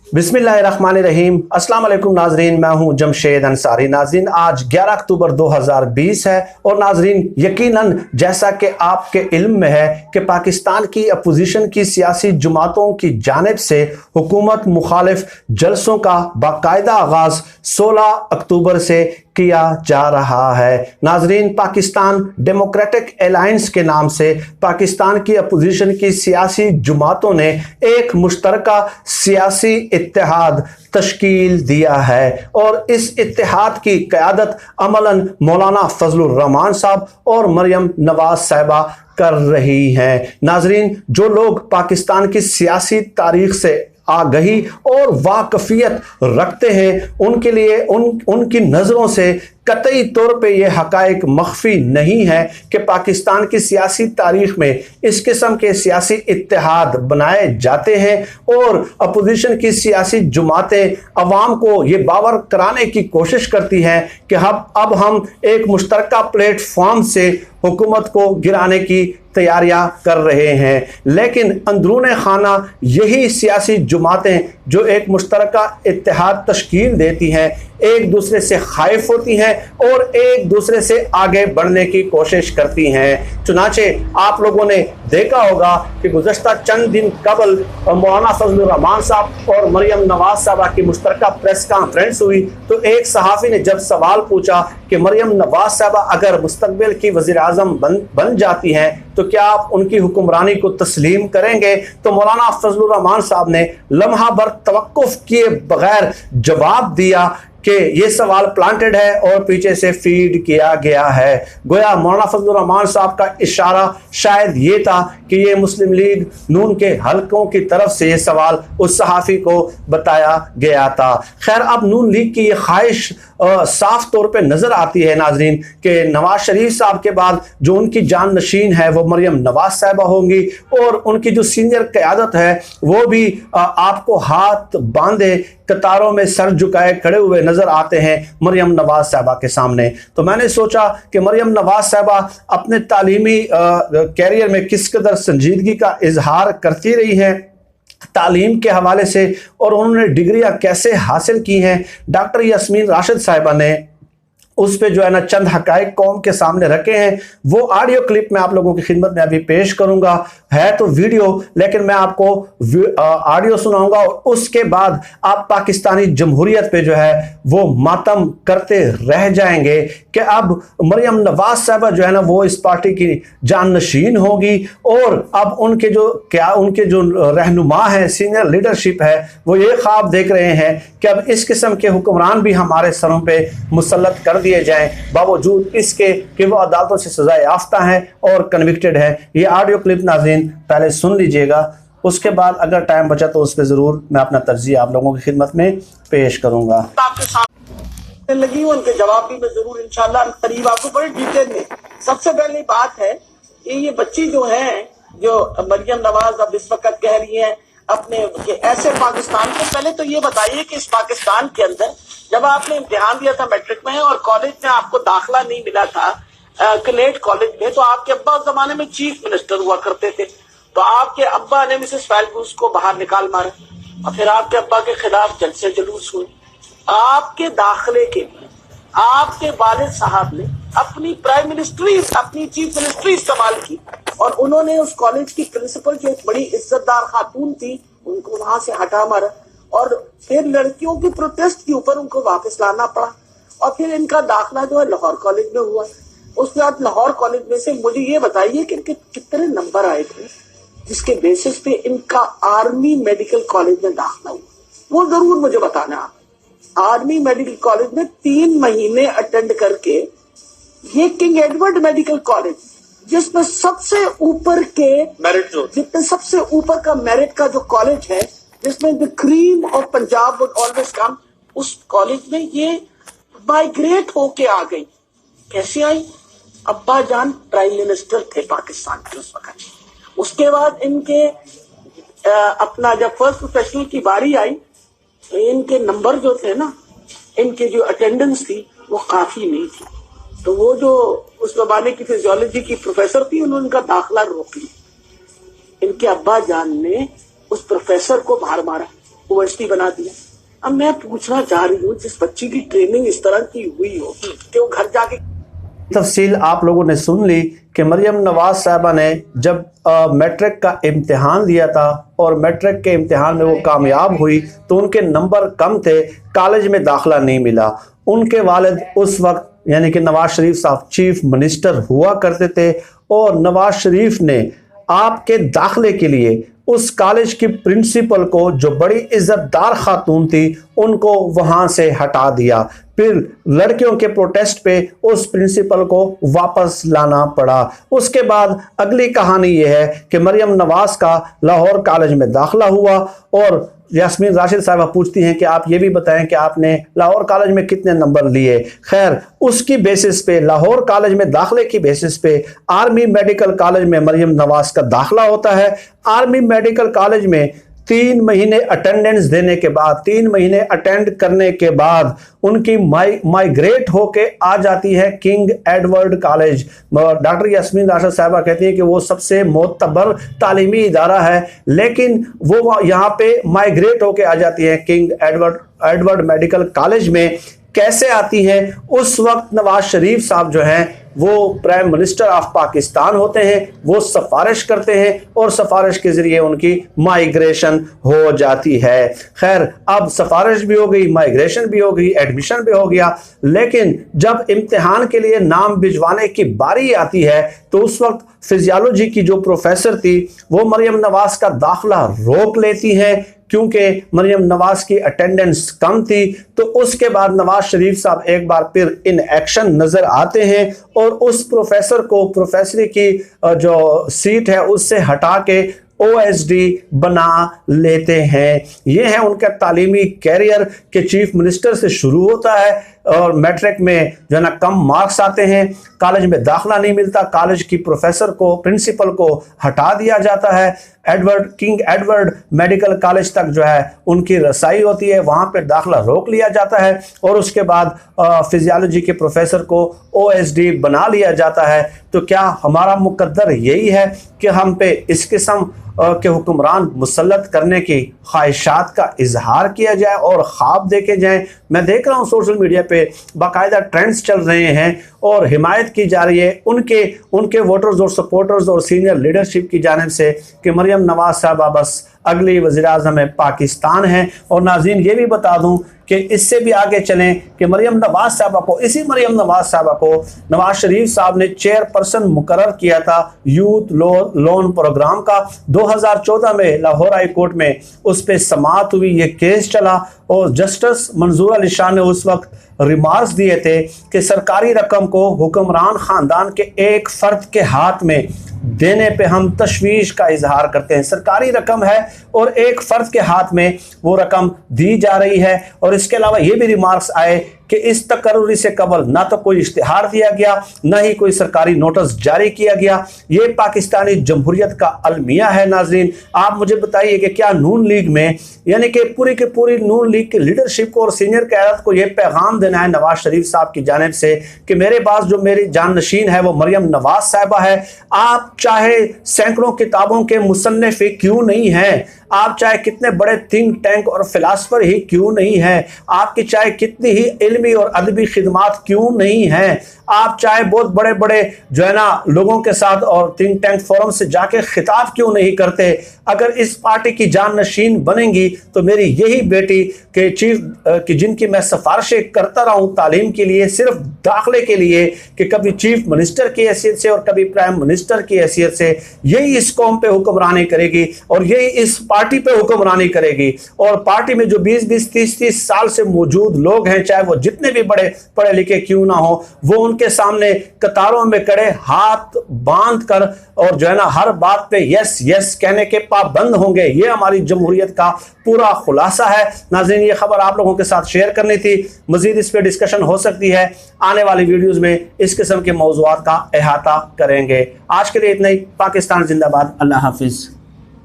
बिस्मिल्लाहिर्रहमानिर्रहीम। अस्सलाम वालेकुम नाजरीन, मैं हूं जमशेद अंसारी। नाजरीन, आज 11 अक्टूबर 2020 है और नाजरीन यकीनन जैसा कि आपके इल्म में है कि पाकिस्तान की अपोजिशन की सियासी जमातों की जानिब से हुकूमत मुखालिफ जलसों का बाकायदा आगाज़ 16 अक्टूबर से किया जा रहा है। नाजरीन, पाकिस्तान डेमोक्रेटिक अलायंस के नाम से पाकिस्तान की अपोजिशन की सियासी जमातों ने एक मुश्तरका सियासी इत्तेहाद तश्कील दिया है और इस इत्तेहाद की क़यादत अमलन मौलाना फजलुर रहमान साहब और मरियम नवाज साहिबा कर रही हैं। नाजरीन, जो लोग पाकिस्तान की सियासी तारीख से आगही और वाकफियत रखते हैं उनके लिए उनकी नज़रों से कतई तौर पे ये हक़ाइक़ मख्फी नहीं है कि पाकिस्तान की सियासी तारीख़ में इस किस्म के सियासी इत्तेहाद बनाए जाते हैं और अपोजिशन की सियासी जमातें अवाम को ये बावर कराने की कोशिश करती हैं कि अब हम एक मुश्तरका प्लेटफॉर्म से हुकूमत को गिराने की तैयारियां कर रहे हैं। लेकिन अंदरून खाना यही सियासी जमातें जो एक मुश्तरका इत्तेहाद तश्कील देती हैं एक दूसरे से खाइफ होती हैं और एक दूसरे से आगे बढ़ने की कोशिश करती हैं। चुनाचे आप लोगों ने देखा होगा कि गुज़श्ता चंद दिन कबल मौलाना फजलुर रहमान साहब और मरियम नवाज साहबा की मुश्तरका प्रेस कॉन्फ्रेंस हुई तो एक सहाफ़ी ने जब सवाल पूछा कि मरियम नवाज साहबा अगर मुस्तकबिल की वज़ीर आज़म बन जाती हैं तो क्या आप उनकी हुक्मरानी को तस्लीम करेंगे, तो मौलाना फजलुर रहमान साहब ने लम्हा भर तवक्कुफ किए बगैर जवाब दिया कि ये सवाल प्लांटेड है और पीछे से फीड किया गया है। गोया मौलाना फजलुर रहमान साहब का इशारा शायद ये था कि ये मुस्लिम लीग नून के हलकों की तरफ से ये सवाल उस सहाफ़ी को बताया गया था। खैर, अब नून लीग की ये ख्वाहिश साफ तौर पे नज़र आती है नाजरीन कि नवाज शरीफ साहब के बाद जो उनकी जान नशीन है वो मरियम नवाज साहिबा होंगी और उनकी जो सीनियर क़यादत है वो भी आपको हाथ बांधे कतारों में सर झुकाए खड़े हुए नज़र आते हैं मरियम नवाज साहिबा के सामने। तो मैंने सोचा कि मरियम नवाज साहिबा अपने तालीमी कैरियर में किस कदर संजीदगी का इजहार करती रही हैं तालीम के हवाले से और उन्होंने डिग्रियां कैसे हासिल की हैं। डॉक्टर यास्मीन राशिद साहिबा ने उस पे जो है ना चंद हक़ाइक़ कौम के सामने रखे हैं। वो ऑडियो क्लिप मैं आप लोगों की खिदमत में अभी पेश करूंगा। है तो वीडियो, लेकिन मैं आपको ऑडियो सुनाऊंगा और उसके बाद आप पाकिस्तानी जमहूरियत पे जो है वो मातम करते रह जाएंगे कि अब मरियम नवाज साहिबा जो है ना वो इस पार्टी की जाननशीन होगी और अब उनके जो रहनुमा है, सीनियर लीडरशिप है, वो ये ख्वाब देख रहे हैं कि अब इस किस्म के हुक्मरान भी हमारे सरों पे मुसल्लत कर दिए जाएं, बावजूद इसके कि वो अदालतों से सजा याफ्ता हैं और कन्विक्टेड है। ये ऑडियो क्लिप नाज़रीन पहले सुन लीजिएगा, उसके बाद अगर टाइम बचा तो उस पर ज़रूर मैं अपना तर्जीह आप लोगों की खिदमत में पेश करूँगा। आपके सामने लगी उनके जवाब भी मैं ज़रूर इंशाल्लाह करीब आपको बड़े डिटेल में। सबसे पहली बात है कि ये बच्ची जो है जो मरियम नवाज अब इस वक्त कह रही है अपने ऐसे पाकिस्तान को, पहले तो ये बताइए कि इस पाकिस्तान के अंदर जब आपने इम्तिहान दिया था मैट्रिक में और कॉलेज में आपको दाखिला नहीं मिला था कलेट कॉलेज में, तो आपके अब्बा उस जमाने में चीफ मिनिस्टर हुआ करते थे, तो आपके अब्बा ने मिसेस फैलकूस को बाहर निकाल मारा और फिर आपके अब्बा के खिलाफ जलसे जुलूस हुए। आपके दाखिले के लिए आपके वालिद साहब ने अपनी प्राइम मिनिस्ट्री, अपनी चीफ मिनिस्ट्री इस्तेमाल की और उन्होंने उस कॉलेज की प्रिंसिपल जो एक बड़ी इज्जतदार खातून थी उनको वहां से हटा मारा और फिर लड़कियों की प्रोटेस्ट के ऊपर उनको वापस लाना पड़ा और फिर इनका दाखिला जो है लाहौर कॉलेज में हुआ। उसके बाद लाहौर कॉलेज में से मुझे ये बताइए कि इनके कितने नंबर आए थे जिसके बेसिस पे इनका आर्मी मेडिकल कॉलेज में दाखिला हुआ, वो जरूर मुझे बताना। आप आर्मी मेडिकल कॉलेज में 3 महीने अटेंड करके ये किंग एडवर्ड मेडिकल कॉलेज जिसमें सबसे ऊपर के मेरिट जिसमें सबसे ऊपर का मेरिट का जो कॉलेज है जिसमें the cream of Punjab would always come, उस कॉलेज में ये माइग्रेट होके आ गई। कैसे आई? अब्बा जान प्राइम मिनिस्टर थे पाकिस्तान के उस वक्त। उसके बाद इनके अपना जब फर्स्ट प्रोफेशनल की बारी आई तो इनके नंबर जो थे ना, इनके जो अटेंडेंस थी वो काफी नहीं थी, तो वो जो उस जमाने की फिजियोलॉजी की प्रोफेसर थी उन्होंने उनका दाखिला रोक लिया। इनके अब्बा जान ने उस प्रोफेसर को बाहर मारा ओएसडी बना दिया। अब मैं पूछना चाह रही हूँ, जिस बच्ची की ट्रेनिंग इस तरह की हुई हो कि वो घर जाके तफसील आप लोगों ने सुन ली कि मरियम नवाज साहबा ने जब मैट्रिक का इम्तिहान दिया था और मैट्रिक के इम्तिहान में वो कामयाब हुई तो उनके नंबर कम थे, कॉलेज में दाखिला नहीं मिला। उनके वालिद उस वक्त यानी कि नवाज शरीफ साहब चीफ मिनिस्टर हुआ करते थे और नवाज शरीफ ने आपके दाखिले के लिए उस कॉलेज की प्रिंसिपल को, जो बड़ी इज्जतदार खातून थी, उनको वहां से हटा दिया। फिर लड़कियों के प्रोटेस्ट पे उस प्रिंसिपल को वापस लाना पड़ा। उसके बाद अगली कहानी यह है कि मरियम नवाज का लाहौर कॉलेज में दाखिला हुआ और यास्मीन राशिद साहबा पूछती हैं कि आप ये भी बताएं कि आपने लाहौर कॉलेज में कितने नंबर लिए। खैर, उसकी बेसिस पे, लाहौर कॉलेज में दाखिले की बेसिस पे आर्मी मेडिकल कॉलेज में मरियम नवाज का दाखिला होता है। आर्मी मेडिकल कॉलेज में 3 महीने अटेंडेंस देने के बाद, 3 महीने अटेंड करने के बाद उनकी माइग्रेट होके आ जाती है king edward college. Doctor Yasmeen Rashid साहबा कहती हैं कि वो सबसे मोतबर तालीमी इदारा है, लेकिन वो यहाँ पे माइग्रेट होके आ जाती है किंग एडवर्ड मेडिकल कॉलेज में। कैसे आती है? उस वक्त नवाज शरीफ साहब जो हैं वो प्राइम मिनिस्टर ऑफ पाकिस्तान होते हैं, वो सिफारिश करते हैं और सिफारिश के ज़रिए उनकी माइग्रेशन हो जाती है। खैर, अब सिफारिश भी हो गई, माइग्रेशन भी हो गई, एडमिशन भी हो गया, लेकिन जब इम्तिहान के लिए नाम भिजवाने की बारी आती है तो उस वक्त फिजियोलॉजी की जो प्रोफेसर थी वो मरियम नवाज का दाखिला रोक लेती हैं क्योंकि मरियम नवाज की अटेंडेंस कम थी। तो उसके बाद नवाज शरीफ साहब एक बार फिर इन एक्शन नज़र आते हैं और उस प्रोफेसर को प्रोफेसरी की जो सीट है उससे हटा के OSD बना लेते हैं। ये है उनका तालीमी कैरियर के चीफ मिनिस्टर से शुरू होता है और मैट्रिक में जो है ना कम मार्क्स आते हैं, कॉलेज में दाखिला नहीं मिलता, कॉलेज की प्रोफेसर को, प्रिंसिपल को हटा दिया जाता है। किंग एडवर्ड मेडिकल कॉलेज तक जो है उनकी रसाई होती है, वहाँ पे दाखिला रोक लिया जाता है और उसके बाद फिजियोलॉजी के प्रोफेसर को OSD बना लिया जाता है। तो क्या हमारा मुकद्दर यही है कि हम पे इस किस्म के हुक्मरान मुसल्लत करने की ख्वाहिशात का इजहार किया जाए और ख्वाब देखे जाएं? मैं देख रहा हूँ सोशल मीडिया पे बाकायदा ट्रेंड्स चल रहे हैं और हिमायत की जा रही है उनके वोटर्स और सपोर्टर्स और सीनियर लीडरशिप की जानिब से कि मरियम नवाज साहबा बस अगली वज़ीर-ए-आज़म पाकिस्तान हैं। और नाज़रीन ये भी बता दूं कि इससे भी आगे चलें कि मरियम नवाज साहबा को, इसी मरियम नवाज साहबा को नवाज शरीफ साहब ने चेयरपर्सन मुकर्रर किया था यूथ लोन प्रोग्राम का। 2014 में लाहौर हाई कोर्ट में उस पर समाअत हुई, ये केस चला और जस्टिस मंजूर अली शाह ने उस वक्त रिमार्क्स दिए थे कि सरकारी रकम को हुक्मरान ख़ानदान के एक फ़र्द के हाथ में देने पे हम तशवीश का इजहार करते हैं। सरकारी रकम है और एक फ़र्द के हाथ में वो रकम दी जा रही है। और इसके अलावा ये भी रिमार्क्स आए कि इस तकर्री से कबल ना तो कोई इश्तिहार दिया गया, ना ही कोई सरकारी नोटिस जारी किया गया। ये पाकिस्तानी जमहूरियत का अलमिया है। नाजरीन, आप मुझे बताइए कि क्या नून लीग में, यानी कि पूरी की पूरी नून लीग की लीडरशिप को और सीनियर क़यादत को यह पैगाम देना है नवाज शरीफ साहब की जानिब से कि मेरे पास जो मेरी जाननशीन है वो मरियम नवाज साहिबा है। आप चाहे सैकड़ों किताबों के मुसन्निफ क्यों नहीं हैं, आप चाहे कितने बड़े थिंक टैंक और फिलासफर ही क्यों नहीं हैं, आपकी चाहे कितनी ही इल्मी और अदबी खिदमात क्यों नहीं हैं, आप चाहे बहुत बड़े बड़े जो है ना लोगों के साथ और थिंक टैंक फोरम से जाके खिताब क्यों नहीं करते, अगर इस पार्टी की जाननशीन बनेंगी तो मेरी यही बेटी के चीफ की जिनकी मैं सिफारिशें करता रहा हूँ तालीम के लिए, सिर्फ दाखिले के लिए, कि कभी चीफ मिनिस्टर की हैसियत से और कभी प्राइम मिनिस्टर की हैसियत से, यही इस कौम पे हुक्मरानी करेगी और यही इस पार्टी पे हुक्मरानी करेगी। और पार्टी में जो 20-20, 30-30 साल से मौजूद लोग हैं, चाहे वो जितने भी बड़े पढ़े लिखे क्यों ना हो, वो उनके सामने कतारों में खड़े हाथ बांध कर और जो है ना हर बात पे यस यस कहने के पाबंद होंगे। ये हमारी जमहूरियत का पूरा खुलासा है। नाज़रीन, ये खबर आप लोगों के साथ शेयर करनी थी। मजीद इस पे डिस्कशन हो सकती है, आने वाली वीडियोस में इस किस्म के मौज़ूआत का अहाता करेंगे। आज के लिए इतना ही। पाकिस्तान जिंदाबाद। अल्लाह हाफिज।